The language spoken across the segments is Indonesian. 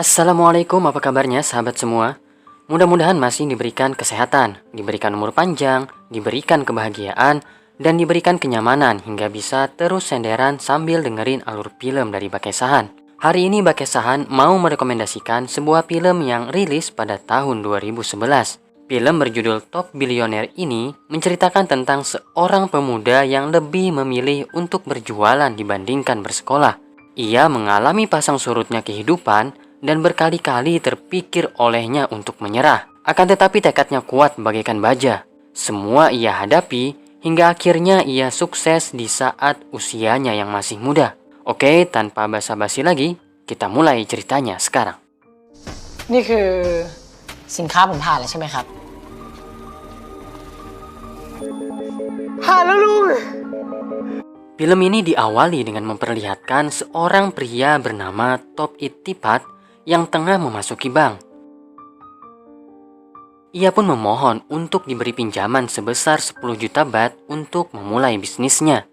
Assalamualaikum, apa kabarnya sahabat semua? Mudah-mudahan masih diberikan kesehatan, diberikan umur panjang, diberikan kebahagiaan, dan diberikan kenyamanan hingga bisa terus senderan sambil dengerin alur film dari Bakesahan. Hari ini Bakesahan mau merekomendasikan sebuah film yang rilis pada tahun 2011. Film berjudul Top Billionaire ini menceritakan tentang seorang pemuda yang lebih memilih untuk berjualan dibandingkan bersekolah. Ia mengalami pasang surutnya kehidupan dan berkali-kali terpikir olehnya untuk menyerah. Akan tetapi tekadnya kuat bagaikan baja. Semua ia hadapi hingga akhirnya ia sukses di saat usianya yang masih muda. Oke, tanpa basa-basi lagi, kita mulai ceritanya sekarang. นี่คือสินค้าผมผ่านแล้วใช่ไหมครับผ่านแล้วลุง Film ini diawali dengan memperlihatkan seorang pria bernama Top Ittipat yang tengah memasuki bank. Ia pun memohon untuk diberi pinjaman sebesar 10 juta baht untuk memulai bisnisnya.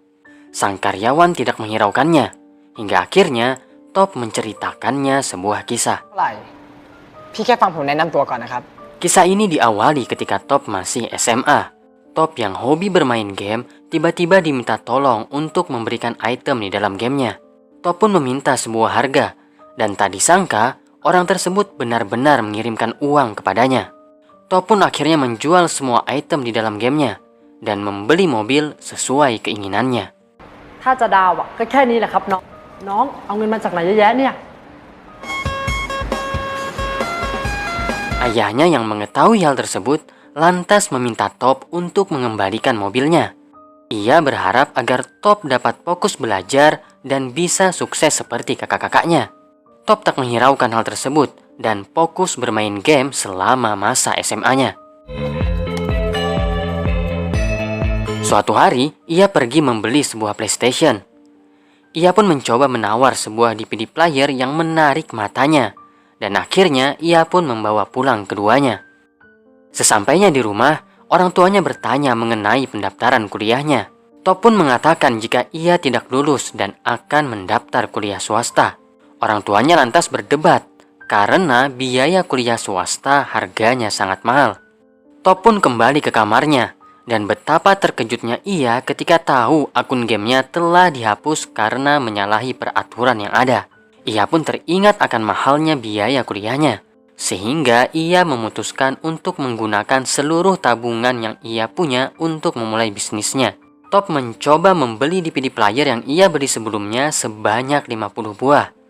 Sang karyawan tidak menghiraukannya, hingga akhirnya Top menceritakannya sebuah kisah. เท่าไหร่พี่แค่ฟังผมแนะนำตัวก่อนนะครับ Kisah ini diawali ketika Top masih SMA. Top yang hobi bermain game tiba-tiba diminta tolong untuk memberikan item di dalam gamenya. Top pun meminta sebuah harga, dan tak disangka orang tersebut benar-benar mengirimkan uang kepadanya. Top pun akhirnya menjual semua item di dalam gamenya dan membeli mobil sesuai keinginannya. ถ้าจะดาวก็แค่นี้แหละครับน้องเอาเงินมาจากไหนเยอะแยะเนี่ย Ayahnya yang mengetahui hal tersebut lantas meminta Top untuk mengembalikan mobilnya. Ia berharap agar Top dapat fokus belajar dan bisa sukses seperti kakak-kakaknya. Top tak menghiraukan hal tersebut dan fokus bermain game selama masa SMA-nya. Suatu hari, ia pergi membeli sebuah PlayStation. Ia pun mencoba menawar sebuah DVD player yang menarik matanya, dan akhirnya ia pun membawa pulang keduanya. Sesampainya di rumah, orang tuanya bertanya mengenai pendaftaran kuliahnya. Top pun mengatakan jika ia tidak lulus dan akan mendaftar kuliah swasta. Orang tuanya lantas berdebat karena biaya kuliah swasta harganya sangat mahal. Top pun kembali ke kamarnya dan betapa terkejutnya ia ketika tahu akun gamenya telah dihapus karena menyalahi peraturan yang ada. Ia pun teringat akan mahalnya biaya kuliahnya, sehingga ia memutuskan untuk menggunakan seluruh tabungan yang ia punya untuk memulai bisnisnya. Top mencoba membeli DVD player yang ia beli sebelumnya sebanyak 50 buah.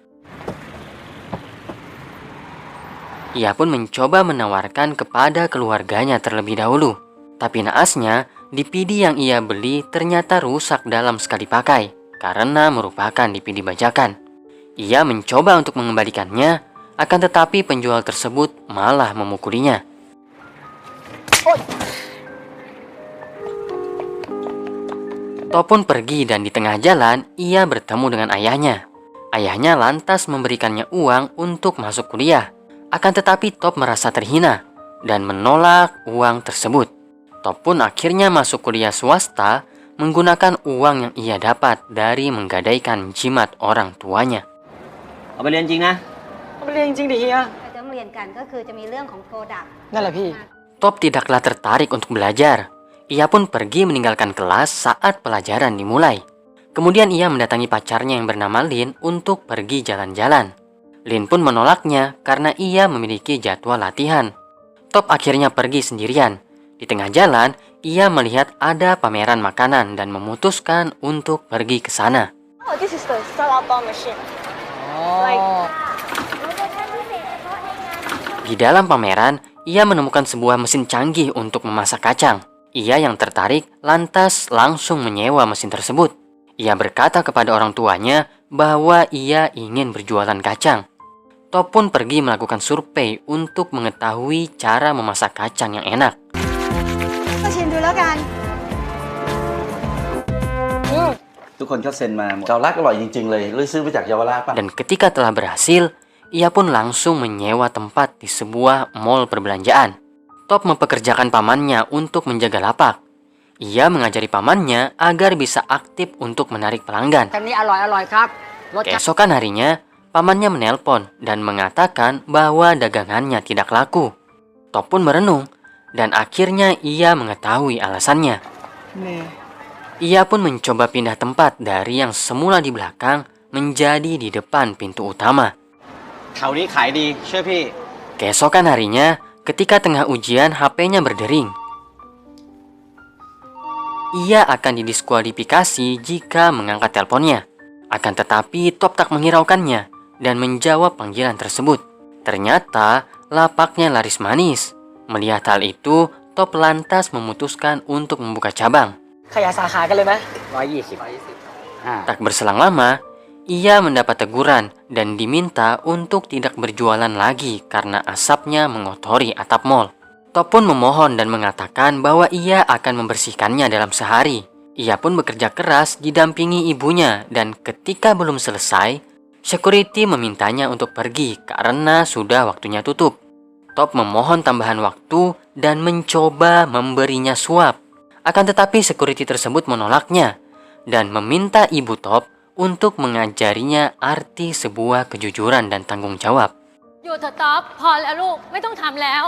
Ia pun mencoba menawarkan kepada keluarganya terlebih dahulu. Tapi naasnya, DVD yang ia beli ternyata rusak dalam sekali pakai karena merupakan DVD bajakan. Ia mencoba untuk mengembalikannya, akan tetapi penjual tersebut malah memukulinya. Top pun pergi dan di tengah jalan ia bertemu dengan ayahnya. Ayahnya lantas memberikannya uang untuk masuk kuliah. Akan tetapi Top merasa terhina dan menolak uang tersebut. Top pun akhirnya masuk kuliah swasta menggunakan uang yang ia dapat dari menggadaikan jimat orang tuanya. เอาไปเรียนจริงนะ เอาไปเรียนจริงดิเฮีย เราจะเรียนกันก็คือจะมีเรื่องของ Product นั่นแหละพี่ Top tidaklah tertarik untuk belajar. Ia pun pergi meninggalkan kelas saat pelajaran dimulai. Kemudian ia mendatangi pacarnya yang bernama Lin untuk pergi jalan-jalan. Lin pun menolaknya karena ia memiliki jadwal latihan. Top akhirnya pergi sendirian. Di tengah jalan, ia melihat ada pameran makanan dan memutuskan untuk pergi ke sana. Oh, this is the salad machine. Di dalam pameran, ia menemukan sebuah mesin canggih untuk memasak kacang. Ia yang tertarik lantas langsung menyewa mesin tersebut. Ia berkata kepada orang tuanya bahwa ia ingin berjualan kacang. Top pun pergi melakukan survei untuk mengetahui cara memasak kacang yang enak. ก็ชิมดูแล้วกัน ทุกคนเขาเซ็นมาหมด เกาลัดอร่อยจริงๆเลยหรือซื้อมาจากเยาวราชป่ะ Dan ketika telah berhasil, ia pun langsung menyewa tempat di sebuah mall perbelanjaan. Top mempekerjakan pamannya untuk menjaga lapak. Ia mengajari pamannya agar bisa aktif untuk menarik pelanggan. คันนี้อร่อยครับรสชาติ Keesokan harinya, pamannya menelpon dan mengatakan bahwa dagangannya tidak laku. Top pun merenung dan akhirnya ia mengetahui alasannya. Ia pun mencoba pindah tempat dari yang semula di belakang menjadi di depan pintu utama. แถวนี้ขายดีเชื่อพี่ Keesokan harinya, ketika tengah ujian HP-nya berdering. Ia akan didiskualifikasi jika mengangkat teleponnya. Akan tetapi Top tak menghiraukannya dan menjawab panggilan tersebut. Ternyata lapaknya laris manis. Melihat hal itu, Top lantas memutuskan untuk membuka cabang. ขยายสาขากันเลยไหม Tak berselang lama, ia mendapat teguran dan diminta untuk tidak berjualan lagi karena asapnya mengotori atap mall. Top pun memohon dan mengatakan bahwa ia akan membersihkannya dalam sehari. Ia pun bekerja keras didampingi ibunya dan ketika belum selesai, security memintanya untuk pergi karena sudah waktunya tutup. Top memohon tambahan waktu dan mencoba memberinya suap. Akan tetapi security tersebut menolaknya dan meminta ibu Top untuk mengajarinya arti sebuah kejujuran dan tanggung jawab. อยู่เถอะต๊อปพอแล้วลูกไม่ต้องทำแล้ว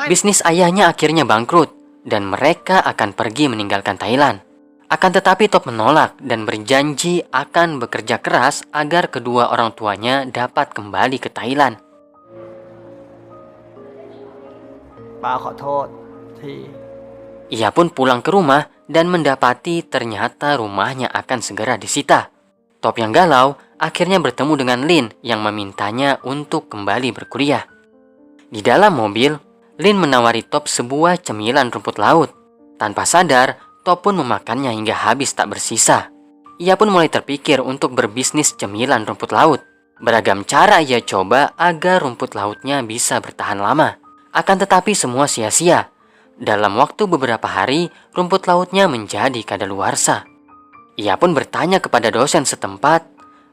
Bisnis ayahnya akhirnya bangkrut dan mereka akan pergi meninggalkan Thailand. Akan tetapi Top menolak dan berjanji akan bekerja keras agar kedua orang tuanya dapat kembali ke Thailand. ป้าขอโทษที่ Ia pun pulang ke rumah dan mendapati ternyata rumahnya akan segera disita. Top yang galau akhirnya bertemu dengan Lin yang memintanya untuk kembali berkuliah. Di dalam mobil, Lin menawari Top sebuah cemilan rumput laut. Tanpa sadar, Top pun memakannya hingga habis tak bersisa. Ia pun mulai terpikir untuk berbisnis cemilan rumput laut. Beragam cara ia coba agar rumput lautnya bisa bertahan lama. Akan tetapi semua sia-sia. Dalam waktu beberapa hari, rumput lautnya menjadi kadaluarsa. Ia pun bertanya kepada dosen setempat,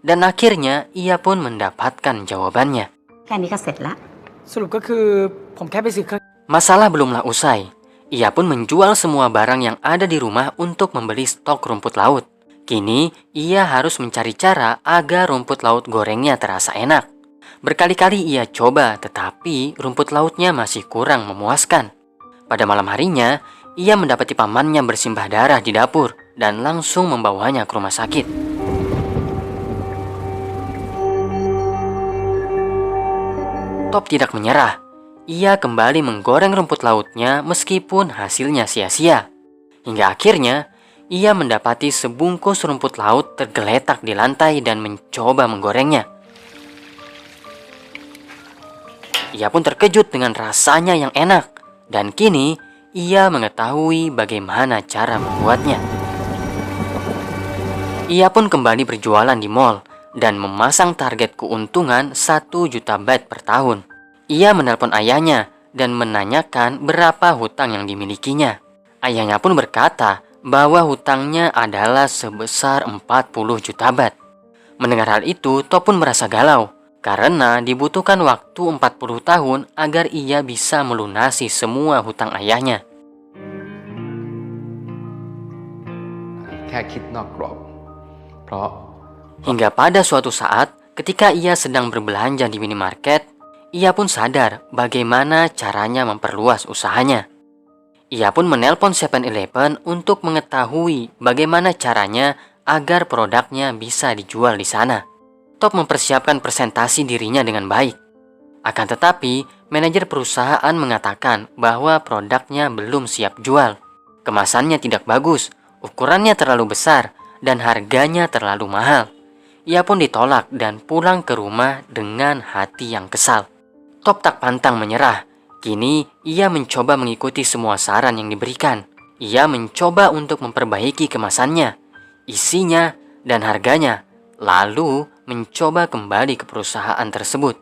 dan akhirnya ia pun mendapatkan jawabannya. แค่นี้ก็เสร็จละ สรุปก็คือผมแค่ไปซื้อเครื่อง Masalah belumlah usai. Ia pun menjual semua barang yang ada di rumah untuk membeli stok rumput laut. Kini, ia harus mencari cara agar rumput laut gorengnya terasa enak. Berkali-kali ia coba, tetapi rumput lautnya masih kurang memuaskan. Pada malam harinya, ia mendapati pamannya bersimbah darah di dapur dan langsung membawanya ke rumah sakit. Top tidak menyerah. Ia kembali menggoreng rumput lautnya meskipun hasilnya sia-sia. Hingga akhirnya, ia mendapati sebungkus rumput laut tergeletak di lantai dan mencoba menggorengnya. Ia pun terkejut dengan rasanya yang enak. Dan kini, ia mengetahui bagaimana cara membuatnya. Ia pun kembali berjualan di mall dan memasang target keuntungan 1 juta baht per tahun. Ia menelpon ayahnya dan menanyakan berapa hutang yang dimilikinya. Ayahnya pun berkata bahwa hutangnya adalah sebesar 40 juta baht. Mendengar hal itu, Top pun merasa galau. Karena dibutuhkan waktu 40 tahun agar ia bisa melunasi semua hutang ayahnya. แค่คิดนอกกรอบเพราะ Hingga pada suatu saat, ketika ia sedang berbelanja di minimarket, ia pun sadar bagaimana caranya memperluas usahanya. Ia pun menelpon 7-Eleven untuk mengetahui bagaimana caranya agar produknya bisa dijual di sana. Top mempersiapkan presentasi dirinya dengan baik. Akan tetapi, manajer perusahaan mengatakan bahwa produknya belum siap jual. Kemasannya tidak bagus, ukurannya terlalu besar, dan harganya terlalu mahal. Ia pun ditolak dan pulang ke rumah dengan hati yang kesal. Top tak pantang menyerah. Kini, ia mencoba mengikuti semua saran yang diberikan. Ia mencoba untuk memperbaiki kemasannya, isinya, dan harganya. Lalu, mencoba kembali ke perusahaan tersebut.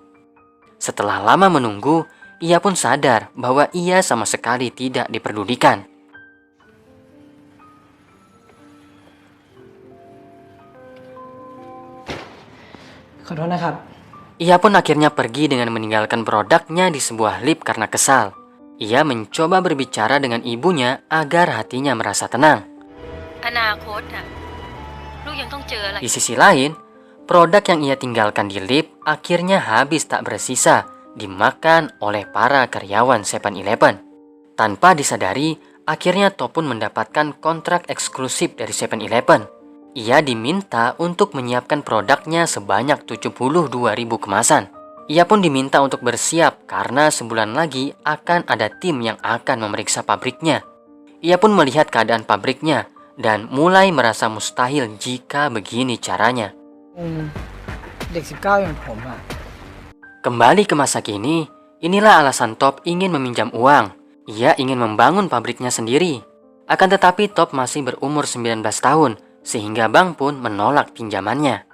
Setelah lama menunggu, ia pun sadar bahwa ia sama sekali tidak diperdulikan. Ia pun akhirnya pergi dengan meninggalkan produknya di sebuah lift karena kesal. Ia mencoba berbicara dengan ibunya agar hatinya merasa tenang. Di sisi lain, Produk yang ia tinggalkan di lift akhirnya habis tak bersisa, dimakan oleh para karyawan 7-Eleven. Tanpa disadari, akhirnya Top pun mendapatkan kontrak eksklusif dari 7-Eleven. Ia diminta untuk menyiapkan produknya sebanyak 72.000 kemasan. Ia pun diminta untuk bersiap karena sebulan lagi akan ada tim yang akan memeriksa pabriknya. Ia pun melihat keadaan pabriknya dan mulai merasa mustahil jika begini caranya. เด็ก19อย่างผมอะ Kembali ke masa kini, inilah alasan Top ingin meminjam uang. Ia ingin membangun pabriknya sendiri. Akan tetapi Top masih berumur 19 tahun, sehingga bank pun menolak pinjamannya.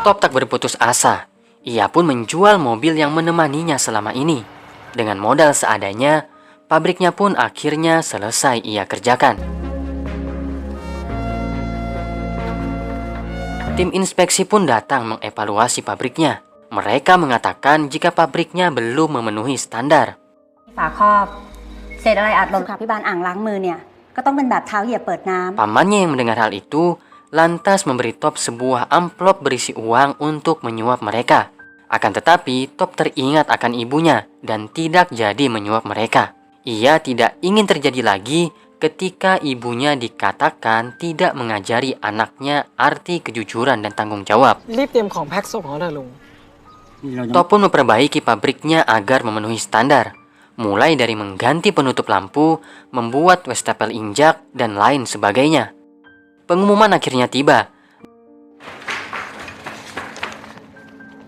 Top tak berputus asa. Ia pun menjual mobil yang menemaninya selama ini. Dengan modal seadanya, pabriknya pun akhirnya selesai ia kerjakan. Tim inspeksi pun datang mengevaluasi pabriknya. Mereka mengatakan jika pabriknya belum memenuhi standar. ฝาครอบเศษอะไรอัดลมค่ะพิบาลอ่างล้างมือเนี่ยก็ต้องเป็นแบบเท้าเหยียบเปิดน้ำ Pamannya yang mendengar hal itu lantas memberi Top sebuah amplop berisi uang untuk menyuap mereka. Akan tetapi Top teringat akan ibunya dan tidak jadi menyuap mereka. Ia tidak ingin terjadi lagi ketika ibunya dikatakan tidak mengajari anaknya arti kejujuran dan tanggung jawab. รีบเตรียมของแพ็คศพของเราเถอะลุง Top pun memperbaiki pabriknya agar memenuhi standar. Mulai dari mengganti penutup lampu, membuat wastafel injak, dan lain sebagainya. Pengumuman akhirnya tiba.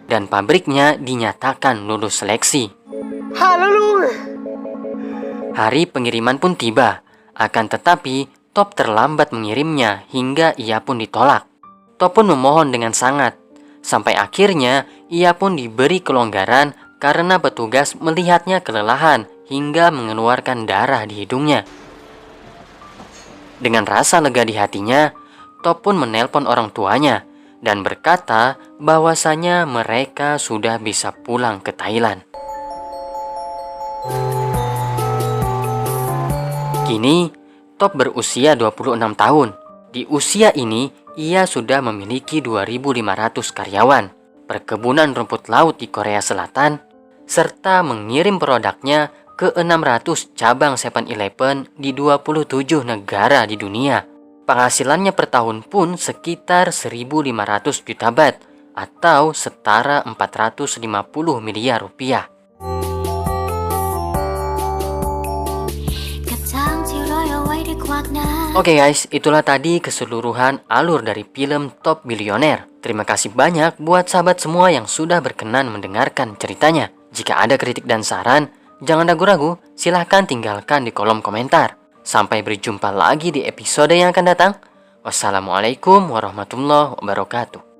Dan pabriknya dinyatakan lulus seleksi. ผ่านแล้วลุง Hari pengiriman pun tiba. Akan tetapi, Top terlambat mengirimnya hingga ia pun ditolak. Top pun memohon dengan sangat. Sampai akhirnya, ia pun diberi kelonggaran karena petugas melihatnya kelelahan hingga mengeluarkan darah di hidungnya. Dengan rasa lega di hatinya, Top pun menelpon orang tuanya dan berkata bahwasanya mereka sudah bisa pulang ke Thailand. Kini, Top berusia 26 tahun. Di usia ini, ia sudah memiliki 2.500 karyawan, perkebunan rumput laut di Korea Selatan, serta mengirim produknya ke 600 cabang 7-Eleven di 27 negara di dunia. Penghasilannya per tahun pun sekitar 1.500 juta baht atau setara 450 miliar rupiah. Oke guys, itulah tadi keseluruhan alur dari film Top Billionaire. Terima kasih banyak buat sahabat semua yang sudah berkenan mendengarkan ceritanya. Jika ada kritik dan saran, jangan ragu-ragu, silahkan tinggalkan di kolom komentar. Sampai berjumpa lagi di episode yang akan datang. Wassalamualaikum warahmatullahi wabarakatuh.